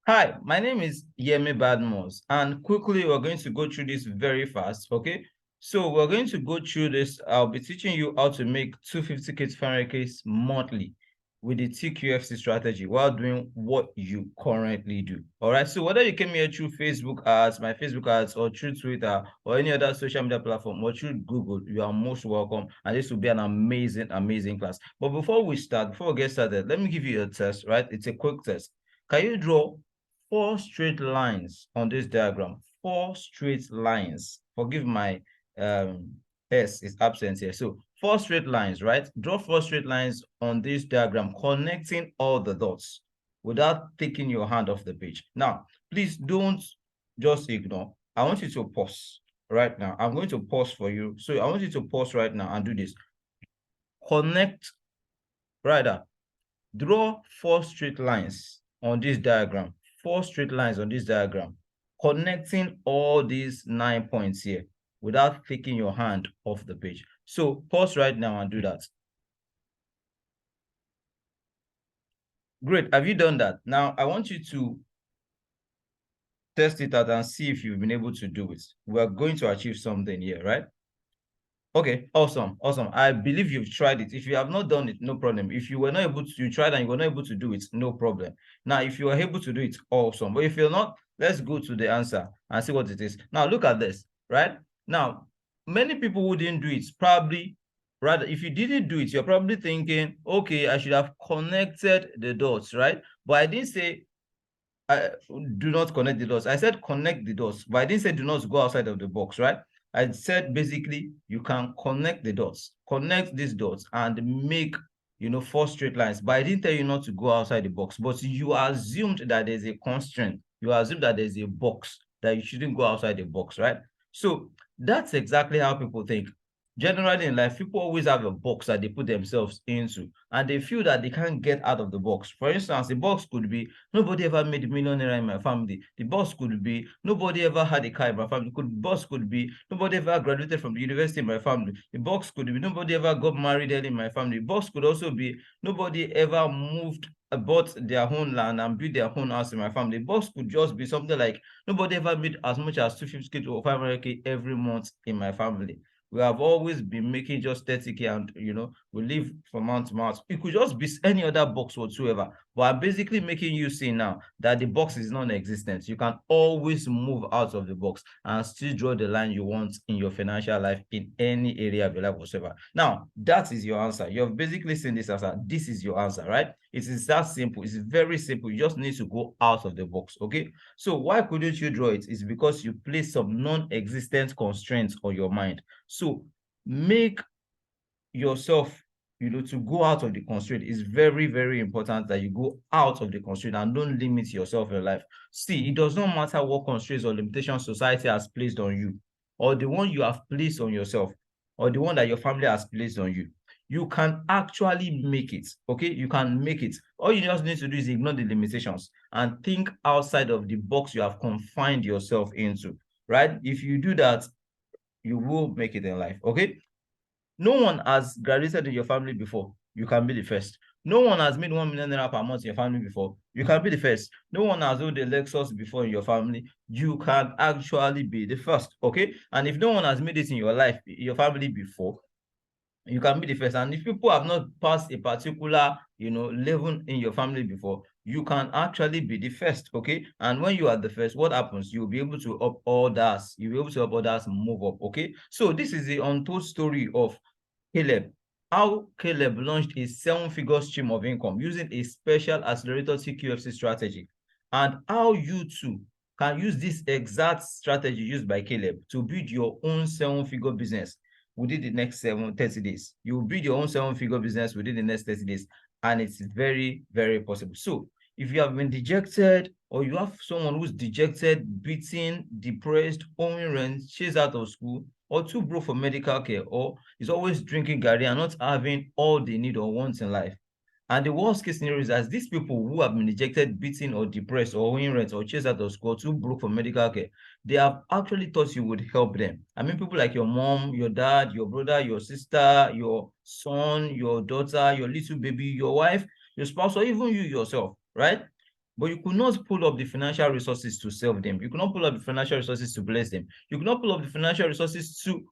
Hi, my name is Yemi Badmos, and quickly we're going to go through this very fast, okay? So we're going to go through this. I'll be teaching you how to make 250K to 500K monthly with the TQFC strategy while doing what you currently do. All right. So whether you came here through Facebook ads, my Facebook ads, or through Twitter or any other social media platform or through Google, you are most welcome. And this will be an amazing, amazing class. But before we get started, let me give you a test, right? It's a quick test. Can you draw 4 straight lines on this diagram? 4 straight lines. Forgive my S is absent here. So 4 straight lines, right? Draw 4 straight lines on this diagram, connecting all the dots without taking your hand off the page. Now, please don't just ignore. I want you to pause right now. I'm going to pause for you. So I want you to pause right now and do this. Connect, rather, draw 4 straight lines on this diagram. 4 straight lines on this diagram, connecting all these 9 points here without taking your hand off the page. So pause right now and do that. Great. Have you done that? Now, I want you to test it out and see if you've been able to do it. We're going to achieve something here, right? Okay, awesome, awesome. I believe you've tried it. If you have not done it, no problem. If you were not able to, you tried and you were not able to do it, no problem. Now, if you are able to do it, awesome. But if you're not, let's go to the answer and see what it is. Now, look at this, right? Now, many people who didn't do it, probably, rather, if you didn't do it, you're probably thinking, okay, I should have connected the dots, right? But I didn't say do not connect the dots. I said connect the dots, but I didn't say do not go outside of the box, right? I said basically you can connect the dots, connect these dots and make 4 straight lines. But I didn't tell you not to go outside the box, but you assumed that there's a constraint. You assume that there's a box, that you shouldn't go outside the box, right? So that's exactly how people think. Generally in life, people always have a box that they put themselves into, and they feel that they can't get out of the box. For instance, the box could be nobody ever made a millionaire in my family. The boss could be nobody ever had a car in my family. Boss could be nobody ever graduated from the university in my family. The boss could be nobody ever got married early in my family. The boss could also be nobody ever moved, bought their own land and built their own house in my family. The boss could just be something like nobody ever made as much as 250K to 500K every month in my family. We have always been making just 30K and, we live from month to month. It could just be any other box whatsoever. But I'm basically making you see now that the box is non-existent. You can always move out of the box and still draw the line you want in your financial life in any area of your life whatsoever. Now, that is your answer. You've basically seen this answer. This is your answer, right? It is that simple. It's very simple. You just need to go out of the box, okay? So why couldn't you draw it? It's because you place some non-existent constraints on your mind. So make yourself, to go out of the constraint. Is very, very important that you go out of the constraint and don't limit yourself in life. See, it does not matter what constraints or limitations society has placed on you, or the one you have placed on yourself, or the one that your family has placed on you. You can actually make it, okay? You can make it. All you just need to do is ignore the limitations and think outside of the box you have confined yourself into, right? If you do that, you will make it in life, okay? No one has graduated in your family before. You can be the first. No one has made 1 million naira per month in your family before. You can be the first. No one has owned a Lexus before in your family. You can actually be the first, okay? And if no one has made it in your life, your family before, you can be the first. And if people have not passed a particular, level in your family before, you can actually be the first, okay? And when you are the first, what happens? You'll be able to help others. You'll be able to help others move up, okay? So this is the untold story of Caleb. How Caleb launched a 7-figure stream of income using a special accelerator TQFC strategy, and how you too can use this exact strategy used by Caleb to build your own 7-figure business within the next 30 days. You will build your own 7-figure business within the next 30 days, and it's very, very possible. So if you have been dejected, or you have someone who's dejected, beaten, depressed, owing rent, chased out of school, or too broke for medical care, or is always drinking garri and not having all they need or want in life. And the worst case scenario is as these people who have been rejected, beaten, or depressed, or owing rent, or chased out of school, too broke for medical care, they have actually thought you would help them. I mean, people like your mom, your dad, your brother, your sister, your son, your daughter, your little baby, your wife, your spouse, or even you yourself, right? but you could not pull up the financial resources to serve them. You could not pull up the financial resources to bless them. You could not pull up the financial resources to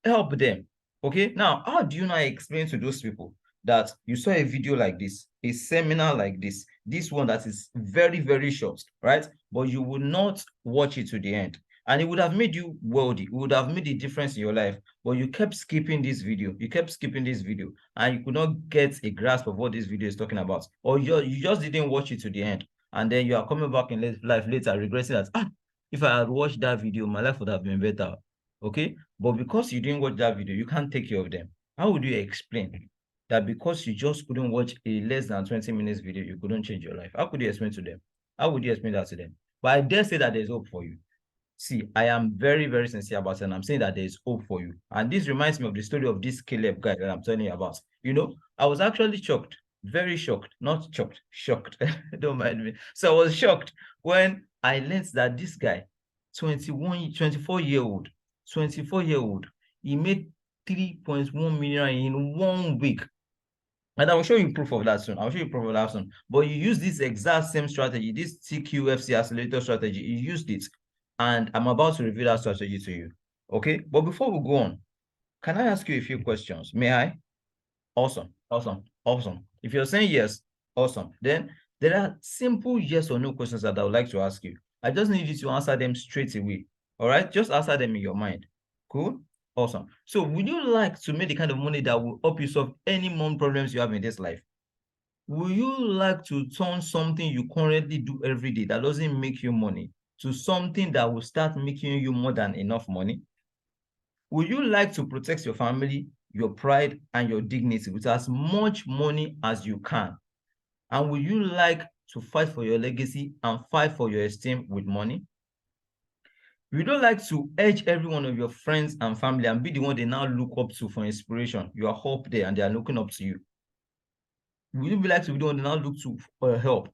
help them. Okay, now how do you now explain to those people that you saw a video like this, a seminar like this one that is very, very short, right? But you will not watch it to the end. And it would have made you wealthy. It would have made a difference in your life. But you kept skipping this video. You kept skipping this video. And you could not get a grasp of what this video is talking about. Or you just didn't watch it to the end. And then you are coming back in life later regretting that, if I had watched that video, my life would have been better. Okay? But because you didn't watch that video, you can't take care of them. How would you explain that because you just couldn't watch a less than 20 minutes video, you couldn't change your life? How could you explain to them? How would you explain that to them? But I dare say that there's hope for you. See, I am very, very sincere about it, and I'm saying that there is hope for you. And this reminds me of the story of this Caleb guy that I'm telling you about. You know, I was actually shocked, very shocked, not shocked, shocked. Don't mind me. So I was shocked when I learned that this guy, 24-year-old, he made 3.1 million in 1 week. And I will show you proof of that soon. I'll show you proof of that soon. But you use this exact same strategy, this TQFC accelerator strategy, you used it. And I'm about to reveal that strategy to you. Okay? But before we go on, can I ask you a few questions? May I? Awesome. If you're saying yes, awesome. Then there are simple yes or no questions that I would like to ask you. I just need you to answer them straight away. All right? Just answer them in your mind. Cool? Awesome. So would you like to make the kind of money that will help you solve any money problems you have in this life? Would you like to turn something you currently do every day that doesn't make you money to something that will start making you more than enough money? Would you like to protect your family, your pride, and your dignity with as much money as you can? And would you like to fight for your legacy and fight for your esteem with money? You don't like to edge every one of your friends and family and be the one they now look up to for inspiration. You are up there and they are looking up to you. Would you like to be the one they now look to for help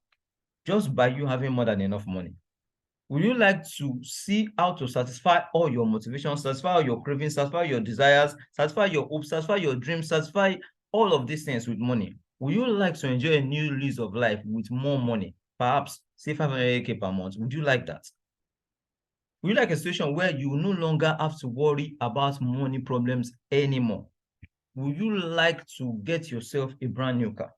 just by you having more than enough money? Would you like to see how to satisfy all your motivations, satisfy all your cravings, satisfy your desires, satisfy your hopes, satisfy your dreams, satisfy all of these things with money? Would you like to enjoy a new lease of life with more money? Perhaps, say 500K per month. Would you like that? Would you like a situation where you no longer have to worry about money problems anymore? Would you like to get yourself a brand new car?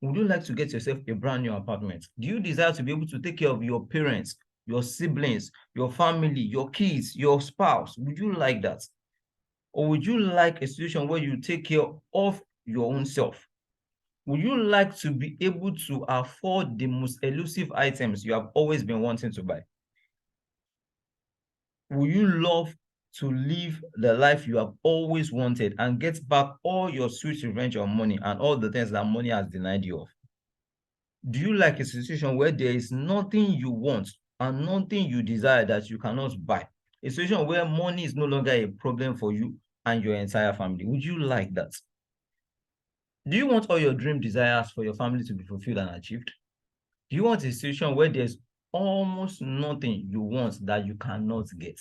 Would you like to get yourself a brand new apartment? Do you desire to be able to take care of your parents, your siblings, your family, your kids, your spouse? Would you like that? Or would you like a situation where you take care of your own self? Would you like to be able to afford the most elusive items you have always been wanting to buy? Would you love to live the life you have always wanted and get back all your sweet revenge on money and all the things that money has denied you of? Do you like a situation where there is nothing you want and nothing you desire that you cannot buy? A situation where money is no longer a problem for you and your entire family. Would you like that? Do you want all your dream desires for your family to be fulfilled and achieved? Do you want a situation where there's almost nothing you want that you cannot get?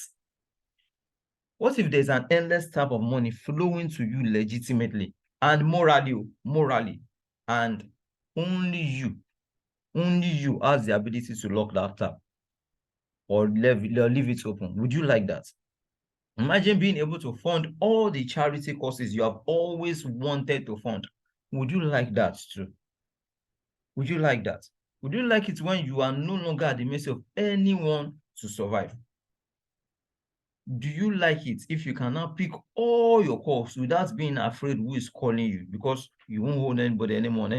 What if there's an endless tap of money flowing to you legitimately and morally, and only you has the ability to lock that tap or leave it open? Would you like that? Imagine being able to fund all the charity causes you have always wanted to fund. Would you like that too? Would you like that? Would you like it when you are no longer at the mercy of anyone to survive? Do you like it if you can now pick all your calls without being afraid who is calling you, because you won't hold anybody anymore,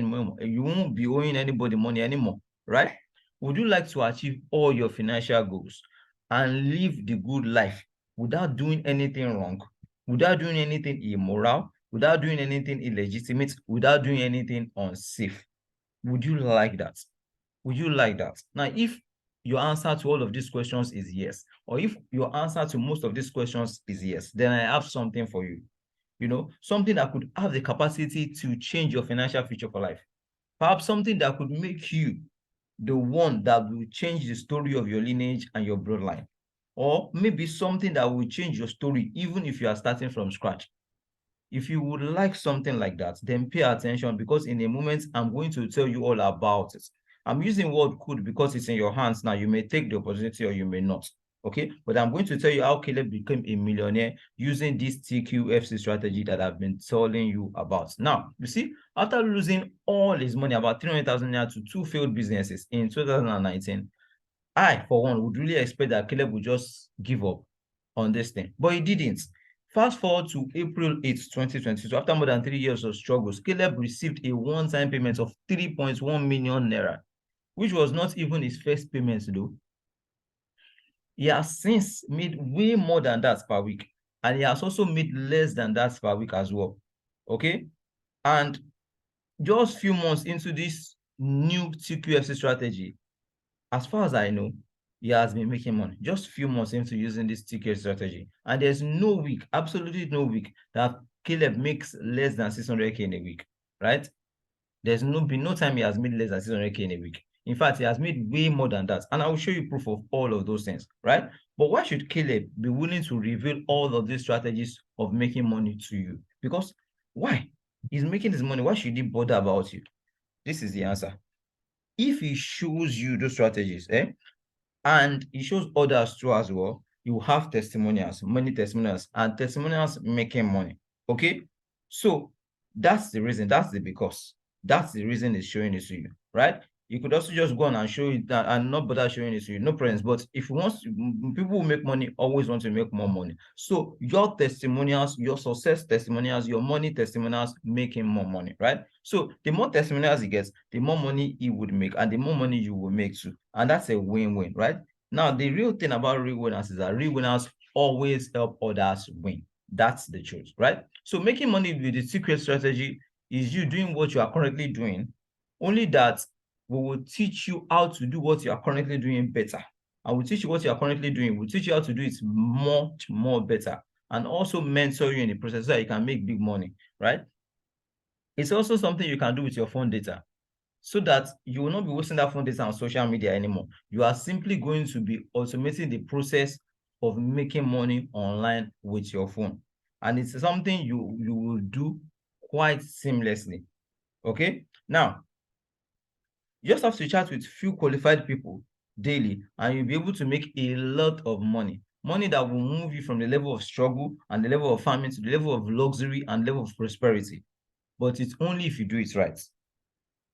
you won't be owing anybody money anymore, right? Would you like to achieve all your financial goals and live the good life without doing anything wrong, without doing anything immoral, without doing anything illegitimate, without doing anything unsafe? Would you like that? Would you like that? Now, if your answer to all of these questions is yes, or if your answer to most of these questions is yes, then I have something for you. You know, something that could have the capacity to change your financial future for life. Perhaps something that could make you the one that will change the story of your lineage and your bloodline. Or maybe something that will change your story even if you are starting from scratch. If you would like something like that, then pay attention, because in a moment, I'm going to tell you all about it. I'm using word could because it's in your hands now. You may take the opportunity or you may not. Okay, but I'm going to tell you how Caleb became a millionaire using this TQFC strategy that I've been telling you about. Now, you see, after losing all his money, about 300,000 naira to two failed businesses in 2019, I, for one, would really expect that Caleb would just give up on this thing, but he didn't. Fast forward to April 8th, 2022, after more than 3 years of struggles, Caleb received a one-time payment of 3.1 million naira, which was not even his first payment, though. He has since made way more than that per week, and he has also made less than that per week as well. Okay, and just few months into this new TQFC strategy, as far as I know, he has been making money. Just few months into using this TQFC strategy, and there's no week, absolutely no week, that Caleb makes less than 600k in a week, right? There's been no time he has made less than 600k in a week. In fact, he has made way more than that. And I will show you proof of all of those things, right? But why should Caleb be willing to reveal all of these strategies of making money to you? Because why? He's making this money. Why should he bother about you? This is the answer. If he shows you those strategies, and he shows others too as well, you have testimonials, many testimonials, and testimonials making money. Okay? So that's the reason, that's the because. That's the reason it's showing it to you, right? You could also just go on and show it and not bother showing it to you, no problems. But if you want, people who make money always want to make more money. So your testimonials, your success testimonials, your money testimonials make him more money, right? So the more testimonials he gets, the more money he would make, and the more money you will make too. And that's a win-win, right? Now, the real thing about real winners is that real winners always help others win. That's the truth, right? So making money with the secret strategy is you doing what you are currently doing, only that we will teach you how to do what you are currently doing better. And we'll teach you what you are currently doing. We'll teach you how to do it much more better, and also mentor you in the process so that you can make big money, right? It's also something you can do with your phone data, so that you will not be wasting that phone data on social media anymore. You are simply going to be automating the process of making money online with your phone. And it's something you will do quite seamlessly. Okay? Now, you just have to chat with few qualified people daily, and you'll be able to make a lot of money. Money that will move you from the level of struggle and the level of farming to the level of luxury and level of prosperity. But it's only if you do it right.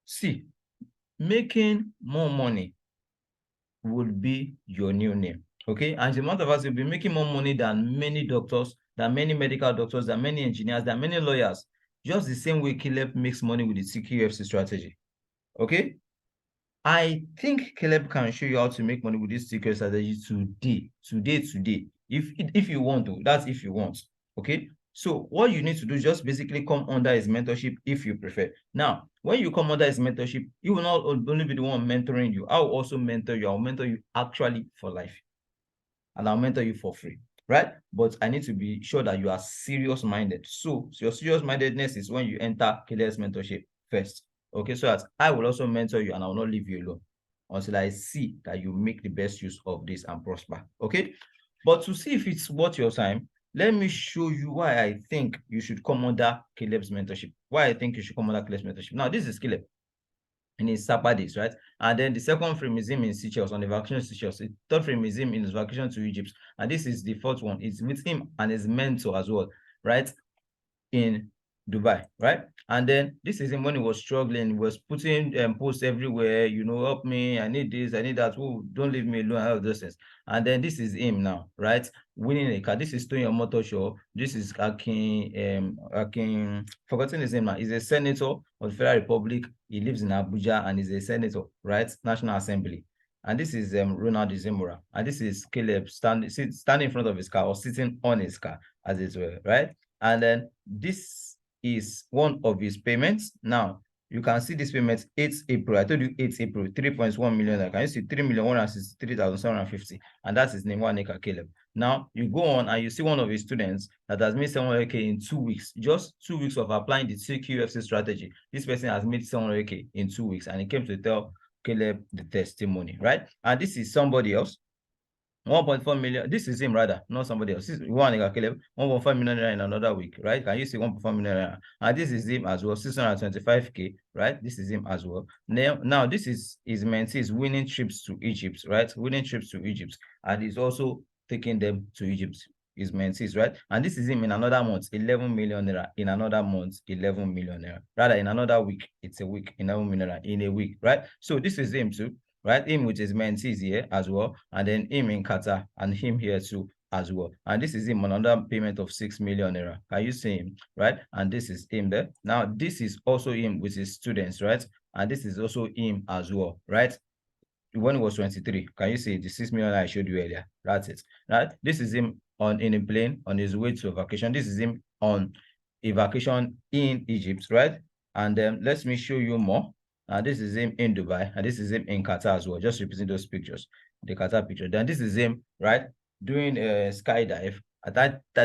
See, making more money would be your new name. Okay, and the amount of us will be making more money than many doctors, than many medical doctors, than many engineers, than many lawyers. Just the same way Caleb makes money with the TQFC strategy. Okay, I think Caleb can show you how to make money with this TQFC strategy today. If you want to, that's if you want. Okay, so what you need to do is just basically come under his mentorship if you prefer. Now, when you come under his mentorship, he will not only be the one mentoring you. I will also mentor you. I'll mentor you actually for life. And I'll mentor you for free, right? But I need to be sure that you are serious-minded. So your serious-mindedness is when you enter Caleb's mentorship first. Okay, so that I will also mentor you and I will not leave you alone until I see that you make the best use of this and prosper. Okay, but to see if it's worth your time, let me show you why I think you should come under Caleb's mentorship. Why I think you should come under Caleb's mentorship. Now, this is Caleb in his Sapa days, right? And then the second frame is him in Seychelles, on the vacation to Seychelles. The third frame is him in his vacation to Egypt. And this is the fourth one. It's with him and his mentor as well, right? In Dubai, right? And then this is him when he was struggling, he was putting posts everywhere, you know, help me, I need this, I need that. Oh, don't leave me alone, all of those things. And then this is him now, right? Winning a car. This is Tony Motor Show. This is Akin, forgotten his name now. He's a senator of the Federal Republic. He lives in Abuja and is a senator, right? National Assembly. And this is Ronald Izimura. And this is Caleb standing in front of his car or sitting on his car, as it were, right? And then this is one of his payments. Now, you can see this payment 8th April. I told you 8th April, 3.1 million. Can you see 3,163,750? And that's his name, Waneka Caleb. Now, you go on and you see one of his students that has made 700k in 2 weeks. Just 2 weeks of applying the TQFC strategy. This person has made 700k in 2 weeks. And he came to tell Caleb the testimony, right? And this is somebody else. 1.4 million. This is him rather, not somebody else. This is one Caleb, 1.5 million naira in another week, right? Can you see 1.4 million naira? And this is him as well, 625k, right? This is him as well. Now this is his mentees winning trips to Egypt, right? Winning trips to Egypt, and he's also taking them to Egypt. His mentees, right? And this is him in another month, 11 million naira. In another month, 11 million naira. Rather, in another week, it's a week, 11 million naira in a week, right? So this is him too, right? Him with his mentees here as well, and then him in Qatar, and him here too as well. And this is him on another payment of 6 million naira. Can you see him, right? And this is him there. Now, this is also him with his students, right? And this is also him as well, right? When he was 23, can you see the 6 million I showed you earlier? That's it, right? This is him in a plane on his way to a vacation. This is him on a vacation in Egypt, right? And then let me show you more. This is him in Dubai, and this is him in Qatar as well. Just repeating those pictures, the Qatar picture. Then this is him, right, doing a skydive. I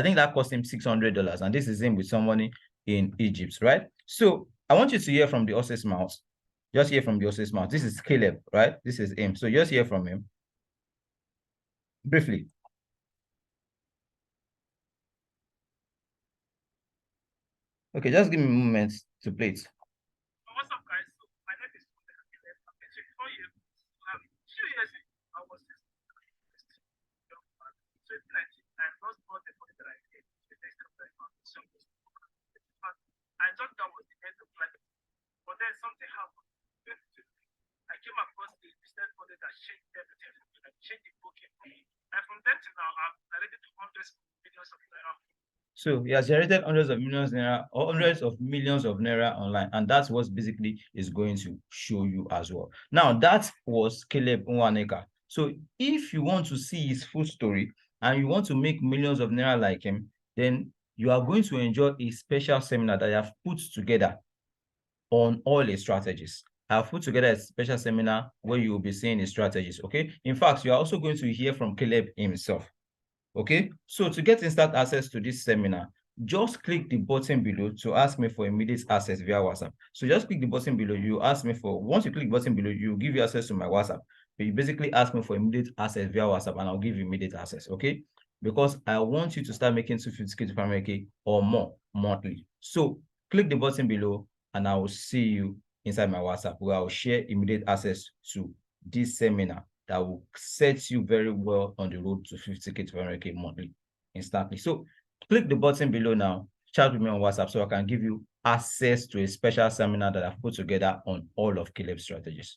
think that cost him $600, and this is him with someone in Egypt, right? So I want you to hear from the horse's mouth. Just hear from the horse's mouth. This is Caleb, right? This is him. So just hear from him briefly. Okay, just give me a moment to play it. What's up, guys? So my name is Caleb. I'm 24 years old. 2 years ago, I was just so it's like I lost all the money that I made the next time I found so I thought that was the end of life. But then something happened. I came across the business model that changed everything for me, like changed the booking for me. And from then to now, I've directed to hundreds of millions of naira. So he has generated hundreds of millions naira or hundreds of millions of naira online, and that's what basically is going to show you as well. Now, that was Caleb Nwaneka. So if you want to see his full story and you want to make millions of naira like him, then you are going to enjoy a special seminar that I have put together on all his strategies. I've put together a special seminar where you will be seeing his strategies, okay? In fact, you are also going to hear from Caleb himself, okay? So to get instant access to this seminar, just click the button below to ask me for immediate access via WhatsApp. So just click the button below, you ask me for, once you click the button below, you give you access to my WhatsApp. But you basically ask me for immediate access via WhatsApp and I'll give you immediate access, okay? Because I want you to start making 250K to 500K or more monthly. So click the button below and I will see you inside my WhatsApp where I will share immediate access to this seminar that will set you very well on the road to 50K to 100K monthly instantly. So click the button below now, chat with me on WhatsApp so I can give you access to a special seminar that I've put together on all of Caleb's strategies.